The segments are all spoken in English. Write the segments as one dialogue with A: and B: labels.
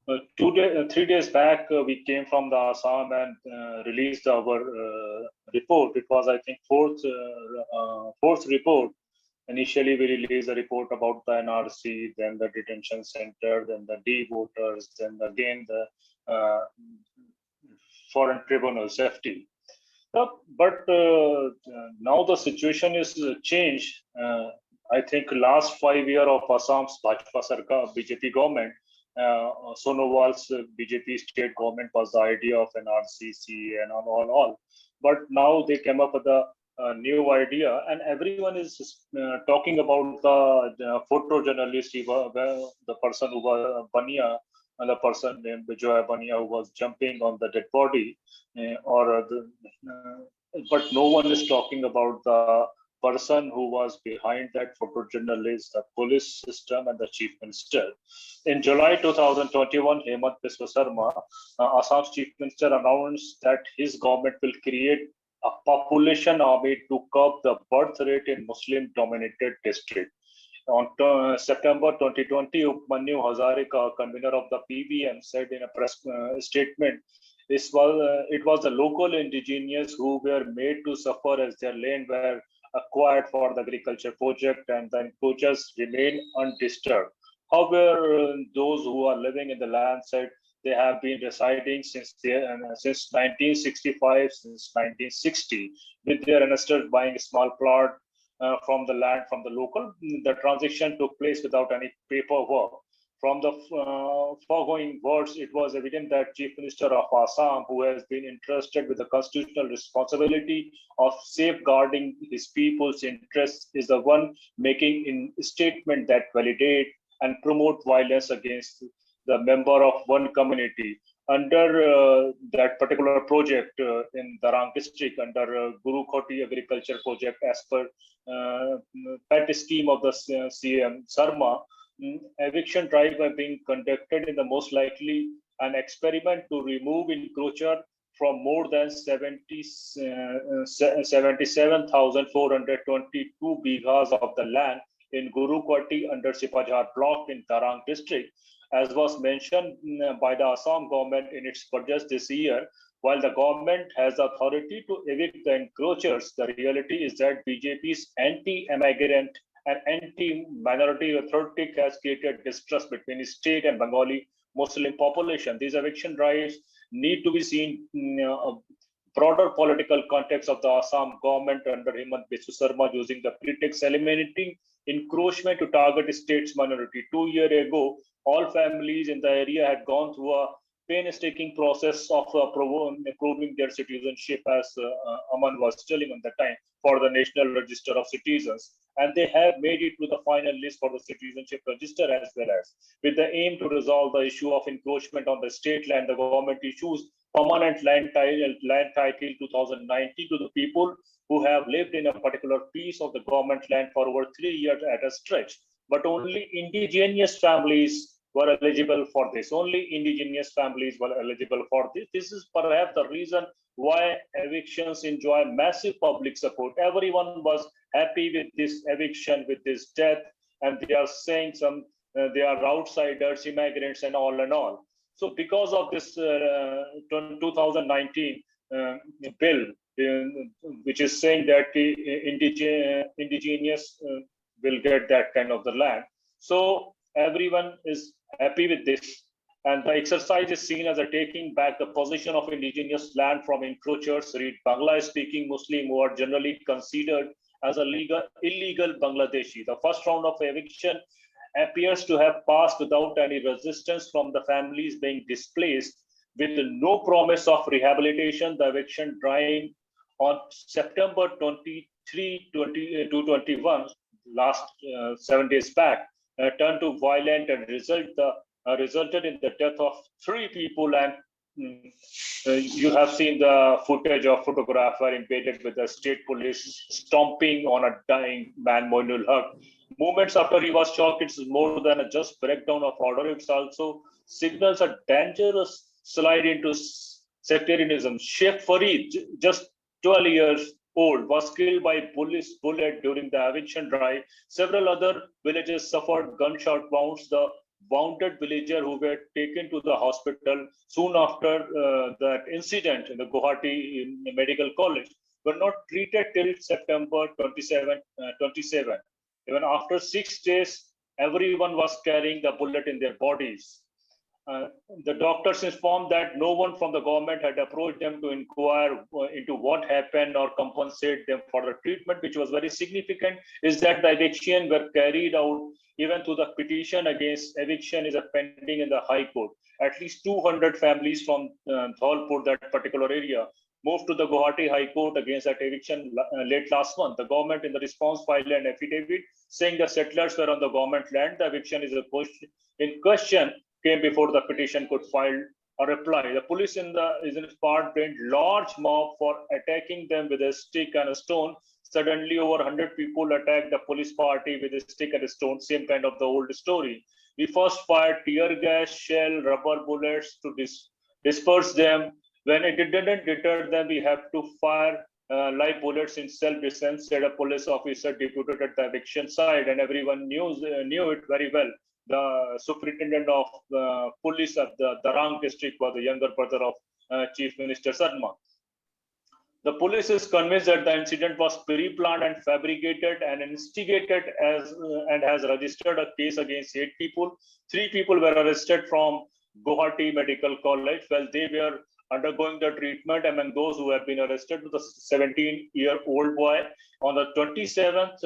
A: 3 days back, we came from the Assam and released our report. It was, I think, fourth report. Initially, we released a report about the NRC, then the detention center, then the D-voters, then again the foreign tribunal safety. But now the situation is changed. I think last 5 years of Assam's Bhajpa Sarkar, BJP government, Sonowal's BJP state government was the idea of NRC and all. But now they came up with a new idea, and everyone is talking about the photojournalist, the person who was Bania, and the person named Bijoy Bania who was jumping on the dead body, but no one is talking about the person who was behind that photojournalist, the police system, and the chief minister. In July 2021, Hemant Biswa Sarma, Assam's chief minister, announced that his government will create a population army to curb the birth rate in Muslim-dominated districts. On September 2020, Upmanyu Hazarika, convener of the PBM, said in a press statement, it was the local indigenous who were made to suffer as their land were acquired for the agriculture project, and the encroachers remain undisturbed. However, those who are living in the land said they have been residing since 1965, since 1960, with their ancestors buying a small plot from the land from the local. The transaction took place without any paperwork. From the foregoing words, it was evident that Chief Minister of Assam, who has been entrusted with the constitutional responsibility of safeguarding his people's interests, is the one making a statement that validate and promote violence against the member of one community. Under that particular project in Darang district, under Guru Khoti agriculture project, as per pet scheme of the CM Sarma, eviction drive are being conducted in the most likely an experiment to remove encroacher from more than 77,422 bighas of the land in Guru Khoti under Sipajhar block in Darang district. As was mentioned by the Assam government in its budget this year, while the government has the authority to evict the encroachers, the reality is that BJP's anti-immigrant and anti-minority rhetoric has created distrust between state and Bengali Muslim population. These eviction drives need to be seen in a broader political context of the Assam government under Hemant Biswa Sarma using the pretext eliminating encroachment to target state's minority. 2 years ago, all families in the area had gone through a painstaking process of proving their citizenship, as Aman was telling at the time, for the National Register of Citizens. And they have made it to the final list for the citizenship register as well as. With the aim to resolve the issue of encroachment on the state land, the government issues permanent land title 2019 to the people who have lived in a particular piece of the government land for over 3 years at a stretch. But only indigenous families were eligible for this. Only indigenous families were eligible for this. This is perhaps the reason why evictions enjoy massive public support. Everyone was happy with this eviction, with this death, and they are saying they are outsiders, immigrants, and all and all. So because of this 2019 bill, which is saying that the indigenous will get that kind of the land. So everyone is happy with this. And the exercise is seen as a taking back the possession of indigenous land from encroachers, read Bangla-speaking Muslim who are generally considered as illegal Bangladeshi. The first round of eviction appears to have passed without any resistance from the families being displaced, with no promise of rehabilitation. The eviction drive on September 23, 2021, last 7 days back, turned to violent and resulted in the death of 3 people. And you have seen the footage of photographer embedded with the state police stomping on a dying man, Moinul Haq. Moments after he was shot, it's more than a just breakdown of order. It's also signals a dangerous slide into sectarianism. Sheikh Farid, just 12 years old, was killed by police bullet during the eviction drive. Several other villages suffered gunshot wounds. The wounded villagers who were taken to the hospital soon after that incident in the Guwahati Medical College were not treated till September 27. Even after 6 days, everyone was carrying the bullet in their bodies. The doctors informed that no one from the government had approached them to inquire into what happened or compensate them for the treatment, which was very significant, is that the eviction were carried out even though the petition against eviction is pending in the High Court. At least 200 families from Dholpur, that particular area, moved to the Guwahati High Court against that eviction late last month. The government in the response filed an affidavit saying the settlers were on the government land. The eviction is in question came before the petition could file a reply. The police is in part blamed large mob for attacking them with a stick and a stone. Suddenly, over 100 people attacked the police party with a stick and a stone, same kind of the old story. We first fired tear gas, shell, rubber bullets to disperse them. When it didn't deter them, we have to fire live bullets in self-defense, said a police officer deputed at the eviction site, and everyone knew it very well. The superintendent of the police of the Darang district was the younger brother of Chief Minister Sarma. The police is convinced that the incident was pre-planned and fabricated and instigated and has registered a case against 8 people. 3 people were arrested from Guwahati Medical College while they were undergoing the treatment. Among those who have been arrested was a 17-year-old boy. On the 27th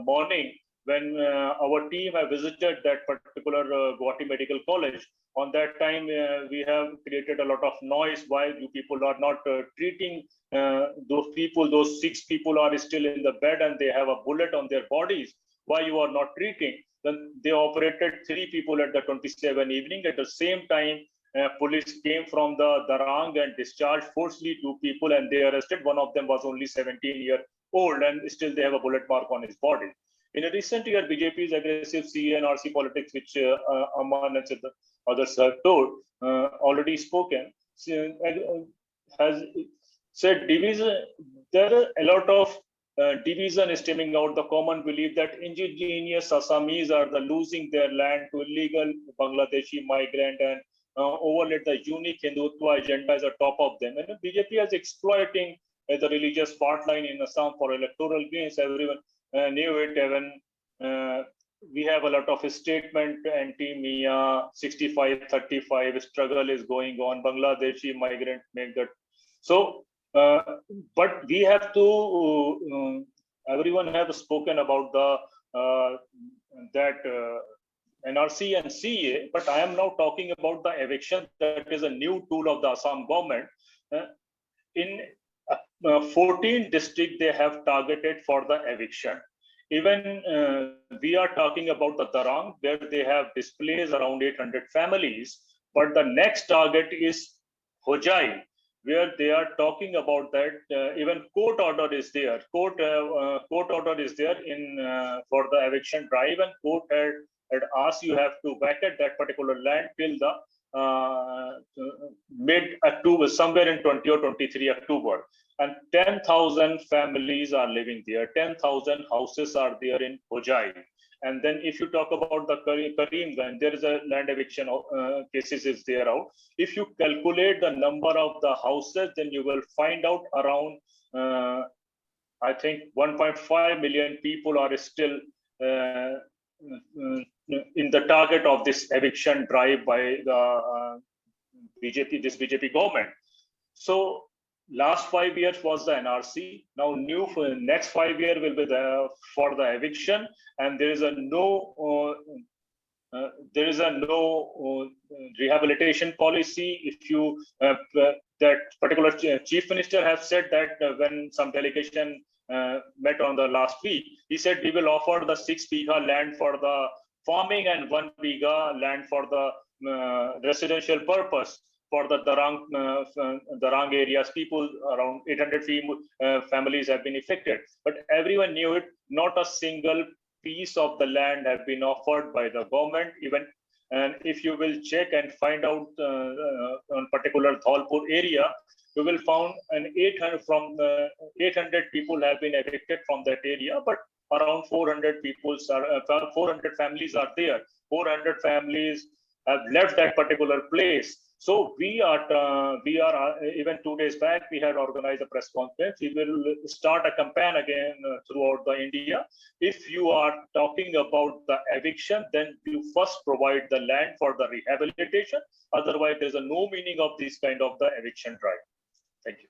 A: morning, when our team have visited that particular Guwahati Medical College, on that time we have created a lot of noise. Why you people are not treating those people? Those 6 people are still in the bed and they have a bullet on their bodies. Why you are not treating? Then they operated 3 people at the 27 evening. At the same time, police came from the Darang and discharged forcibly 2 people and they arrested. One of them was only 17-year-old and still they have a bullet mark on his body. In a recent year, BJP's aggressive CA and RC politics, which Aman and others have told, already spoken, has said division. There are a lot of division stemming out. The common belief that indigenous Assamese are losing their land to illegal Bangladeshi migrant and overlaid the unique Hindutva agenda as a top of them. And BJP is exploiting the religious part line in Assam for electoral gains. Everyone knew it. Even we have a lot of statement anti-Mia 65-35 struggle is going on. Bangladeshi migrant make that. So, but we have to. Everyone have spoken about the NRC and CA, but I am now talking about the eviction. That is a new tool of the Assam government. In 14 districts they have targeted for the eviction. Even we are talking about the Darang, where they have displaced around 800 families. But the next target is Hojai, where they are talking about that. Even court order is there. Court order is there in for the eviction drive, and court had asked you have to vacate that particular land till the mid-October, somewhere in 20 or 23 October. And 10,000 families are living there. 10,000 houses are there in Hojai. And then if you talk about the Karimganj, there is a land eviction cases is there out. If you calculate the number of the houses, then you will find out around, I think 1.5 million people are still in the target of this eviction drive by the BJP government. So last 5 years was the NRC. Now new for next 5 years will be for the eviction, and there is a no rehabilitation policy. If you that particular chief minister has said that when some delegation met on the last week, he said we will offer the 6 bighas land for the farming and 1 bighas land for the residential purpose for the Darang areas. People around 800 families have been affected, but everyone knew it. Not a single piece of the land have been offered by the government. Even and if you will check and find out on particular Dholpur area, you will found an 800 people have been evicted from that area, but around 400 people, 400 families are there. 400 families have left that particular place. So we are even 2 days back, we had organized a press conference. We will start a campaign again throughout the India. If you are talking about the eviction, then you first provide the land for the rehabilitation. Otherwise, there's no meaning of this kind of the eviction drive. Thank you.